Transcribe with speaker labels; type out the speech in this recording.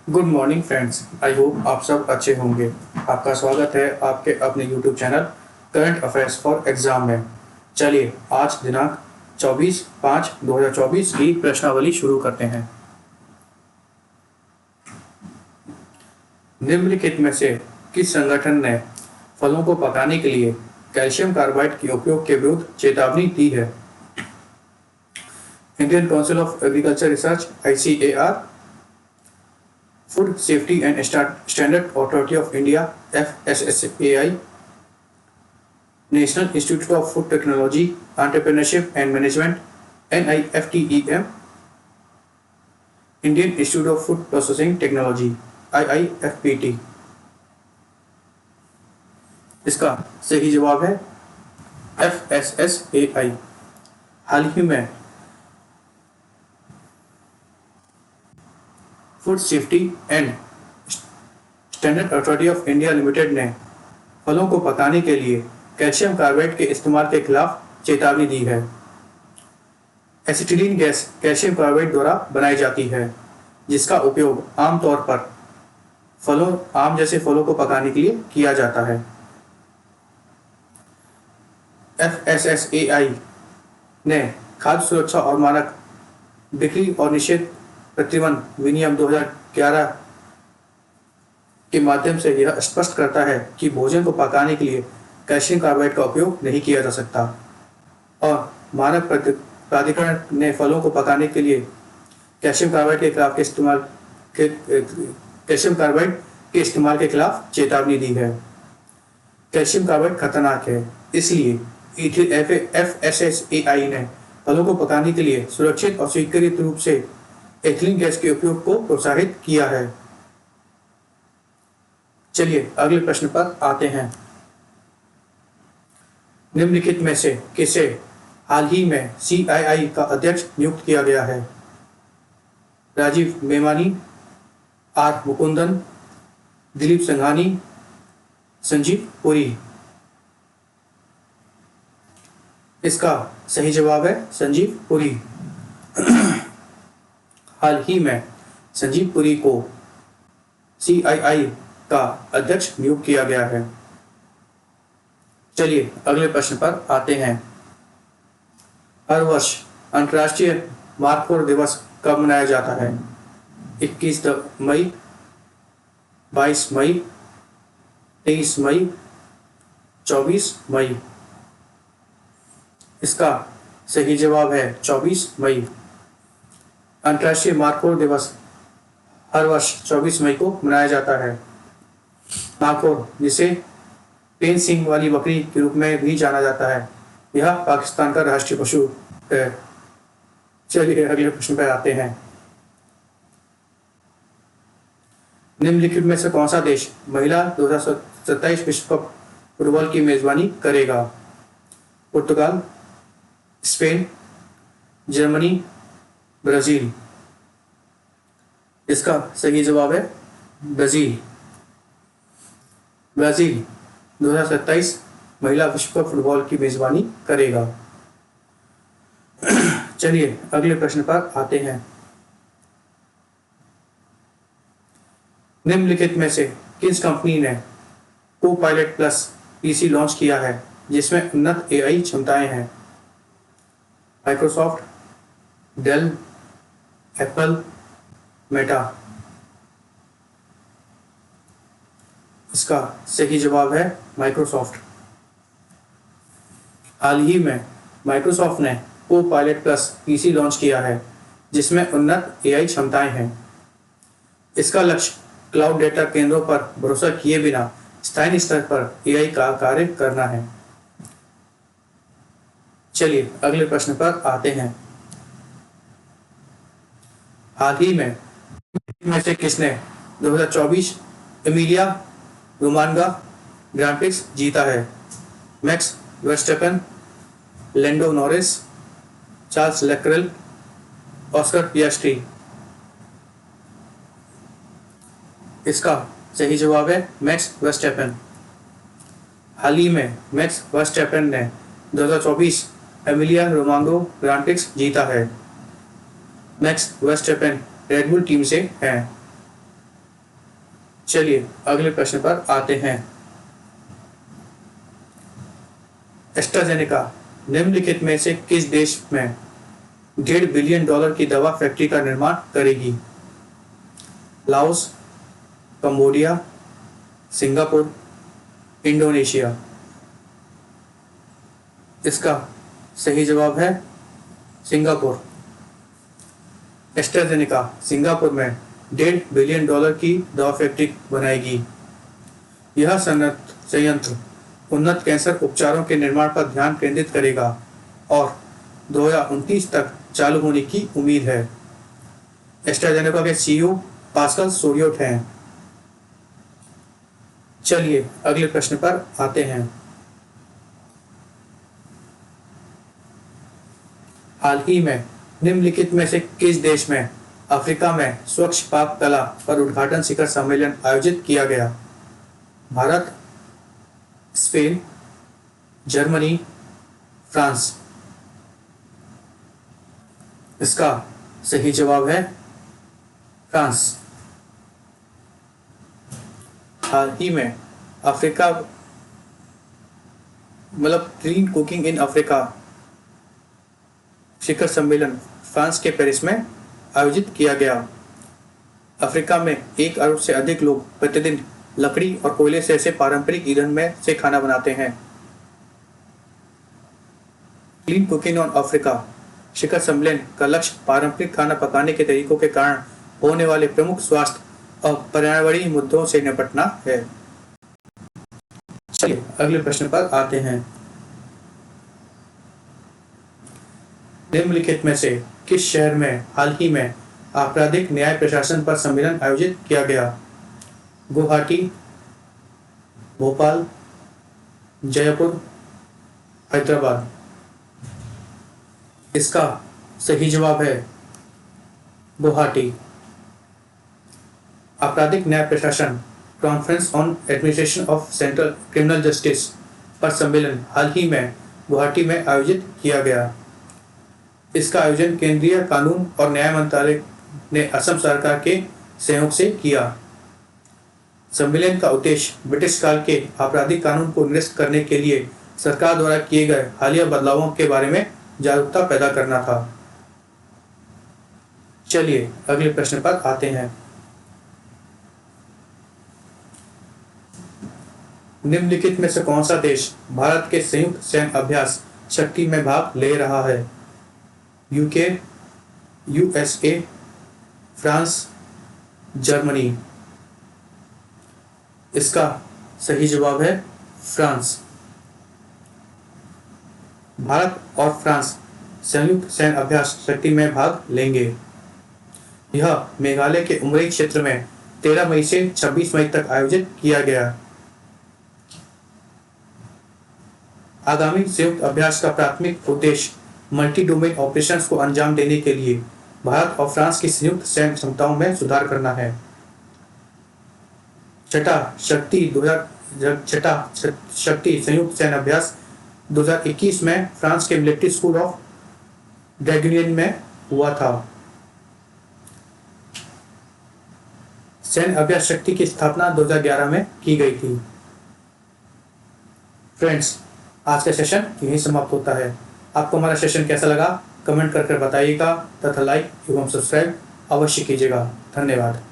Speaker 1: Good morning friends. I hope आप सब अच्छे होंगे। आपका स्वागत है आपके अपने YouTube channel current affairs for exam में। चलिए आज दिनांक 24/5/2024 की प्रश्नावली शुरू करते हैं। निम्नलिखित में से किस संगठन ने फलों को पकाने के लिए कैल्शियम कार्बाइड के उपयोग के विरुद्ध चेतावनी दी है? Indian council of agriculture research ICAR, food safety and standard authority of India FSSAI, national institute of food technology entrepreneurship and management NIFTEM, Indian institute of food processing technology IIFPT। इसका सही जवाब है FSSAI। हाल ही में food safety and standard authority of India limited ने फलों को पकाने के लिए कैल्शियम कार्बाइड के इस्तेमाल के खिलाफ चेतावनी दी है। एसिटिलीन गैस कैल्शियम कार्बाइड द्वारा बनाई जाती है, जिसका उपयोग आमतौर पर आम जैसे फलों को पकाने के लिए किया जाता है। FSSAI ने खाद्य सुरक्षा और मानक बिक्री और निषेध प्रतिबंध विनियम 2011 के माध्यम से यह स्पष्ट करता है कि भोजन को पकाने के लिए कैल्शियम कार्बाइड का उपयोग नहीं किया जा सकता, और मानक प्राधिकरण ने फलों को पकाने के लिए कैल्शियम कार्बाइड के इस्तेमाल के खिलाफ चेतावनी दी है। कैल्शियम कार्बाइड खतरनाक है, इसलिए FSSAI ने फलों को पकाने के लिए सुरक्षित और स्वीकृत रूप से एथिलीन गैस के उपयोग को प्रोत्साहित किया है। चलिए अगले प्रश्न पर आते हैं। निम्नलिखित में से किसे हाल ही में CII का अध्यक्ष नियुक्त किया गया है? राजीव मेमानी, R मुकुंदन, दिलीप संघानी, संजीव पुरी। इसका सही जवाब है संजीव पुरी। हाल ही में संजीव पुरी को CII का अध्यक्ष नियुक्त किया गया है। चलिए अगले प्रश्न पर आते हैं। हर वर्ष अंतर्राष्ट्रीय मार्कोर दिवस कब मनाया जाता है? 21 मई, 22 मई, 23 मई, 24 मई। इसका सही जवाब है 24 मई। अंतर्राष्ट्रीय मार्कोर दिवस हर वर्ष 24 मई को मनाया जाता है। मार्कोर, जिसे पेन सिंग वाली बकरी के रूप में भी जाना जाता है, यह पाकिस्तान का राष्ट्रीय पशु है। चलिए अगले प्रश्न पर आते हैं। निम्नलिखित में से कौन सा देश महिला 2027 विश्व कप फुटबॉल की मेजबानी करेगा? पुर्तगाल, स्पेन, जर्मनी, ब्राजील। इसका सही जवाब है ब्राजील। ब्राजील 2027 महिला विश्व कप फुटबॉल की मेजबानी करेगा। चलिए अगले प्रश्न पर आते हैं। निम्नलिखित में से किस कंपनी ने कोपायलट प्लस PC लॉन्च किया है, जिसमें उन्नत AI क्षमताएं हैं? Microsoft, Dell, Apple, Meta. इसका सही जवाब है माइक्रोसॉफ्ट। हाल ही में माइक्रोसॉफ्ट ने कोपायलट प्लस PC लॉन्च किया है, जिसमें उन्नत AI क्षमताएं हैं। इसका लक्ष्य क्लाउड डेटा केंद्रों पर भरोसा किए बिना स्थानीय स्तर पर AI का कार्य करना है। चलिए अगले प्रश्न पर आते हैं। हाल ही में से किसने 2024 एमिलिया रोमांगा ग्रांड प्रिक्स जीता है? Max Verstappen, Lando Norris, Charles Leclerc, Oscar Piastri. इसका सही जवाब है मैक्स वर्स्टैपन। हाल ही में मैक्स वर्स्टैपन ने 2024 एमिलिया रोमांगो ग्रांड प्रिक्स जीता है। Max Verstappen red bull team से हैं। चलिए अगले प्रश्न पर आते हैं। एस्ट्राजेनेका निम्नलिखित में से किस देश में $1.5 बिलियन की दवा फैक्ट्री का निर्माण करेगी? Laos, Cambodia, Singapore, Indonesia. इसका सही जवाब है सिंगापुर। एस्ट्राजेनेका सिंगापुर में $1.5 बिलियन की दवा फैक्ट्री बनाएगी। यह संयंत्र उन्नत कैंसर उपचारों के निर्माण पर ध्यान केंद्रित करेगा और 2029 तक चालू होने की उम्मीद है। एस्ट्राजेनेका के CEO पास्कल सोरियोट हैं। चलिए अगले प्रश्न पर आते हैं। हाल ही में निम्नलिखित में से किस देश में अफ्रीका में स्वच्छ पाक कला पर उद्घाटन शिखर सम्मेलन आयोजित किया गया? Bharat, Spain, Germany, France. इसका सही जवाब है फ्रांस। हाल ही में Africa clean cooking in Africa शिखर सम्मेलन फ्रांस के पेरिस में आयोजित किया गया। अफ्रीका में 1 अरब से अधिक लोग प्रतिदिन लकड़ी और कोयले से ऐसे पारंपरिक ईंधन में से खाना बनाते हैं। क्लीन कुकिंग ऑन अफ्रीका शिखर सम्मेलन का लक्ष्य पारंपरिक खाना पकाने के तरीकों के कारण होने वाले प्रमुख स्वास्थ्य और पर्यावरणीय मुद्दों से निपटना है। चलिए अगले प्रश्न पर आते हैं। निम्नलिखित में से किस शहर में हाल ही में आपराधिक न्याय प्रशासन पर सम्मेलन आयोजित किया गया? गुवाहाटी, भोपाल, जयपुर, हैदराबाद। इसका सही जवाब है गुवाहाटी। आपराधिक न्याय प्रशासन conference on administration of central criminal justice पर सम्मेलन हाल ही में गुवाहाटी में आयोजित किया गया। इसका आयोजन केंद्रीय कानून और न्याय मंत्रालय ने असम सरकार के सहयोग से किया। सम्मेलन का उद्देश्य ब्रिटिश काल के आपराधिक कानून को निरस्त करने के लिए सरकार द्वारा किए गए हालिया बदलावों के बारे में जागरूकता पैदा करना था। चलिए अगले प्रश्न पर आते हैं। निम्नलिखित में से कौन सा देश भारत के संयुक्त सैन्य अभ्यास शक्ति में भाग ले रहा है? UK, USA, France, Germany. इसका सही जवाब है फ्रांस। भारत और फ्रांस संयुक्त सैन्य अभ्यास शक्ति में भाग लेंगे। यह मेघालय के उमरिक क्षेत्र में 13 मई से 26 मई तक आयोजित किया गया। आगामी संयुक्त अभ्यास का प्राथमिक उद्देश्य मल्टी डोमेन ऑपरेशंस को अंजाम देने के लिए भारत और फ्रांस की संयुक्त सैन्य क्षमताओं में सुधार करना है। छठा शक्ति संयुक्त सैन्य अभ्यास 2021 में फ्रांस के मिलिट्री स्कूल ऑफ ड्रैगुनियन में हुआ था। सैन्य अभ्यास शक्ति की स्थापना 2011 में की गई थी। फ्रेंड्स, आज का सेशन यहीं समाप्त होता है। आपको हमारा सेशन कैसा लगा कमेंट कर बताइएगा तथा लाइक एवं सब्सक्राइब अवश्य कीजिएगा। धन्यवाद।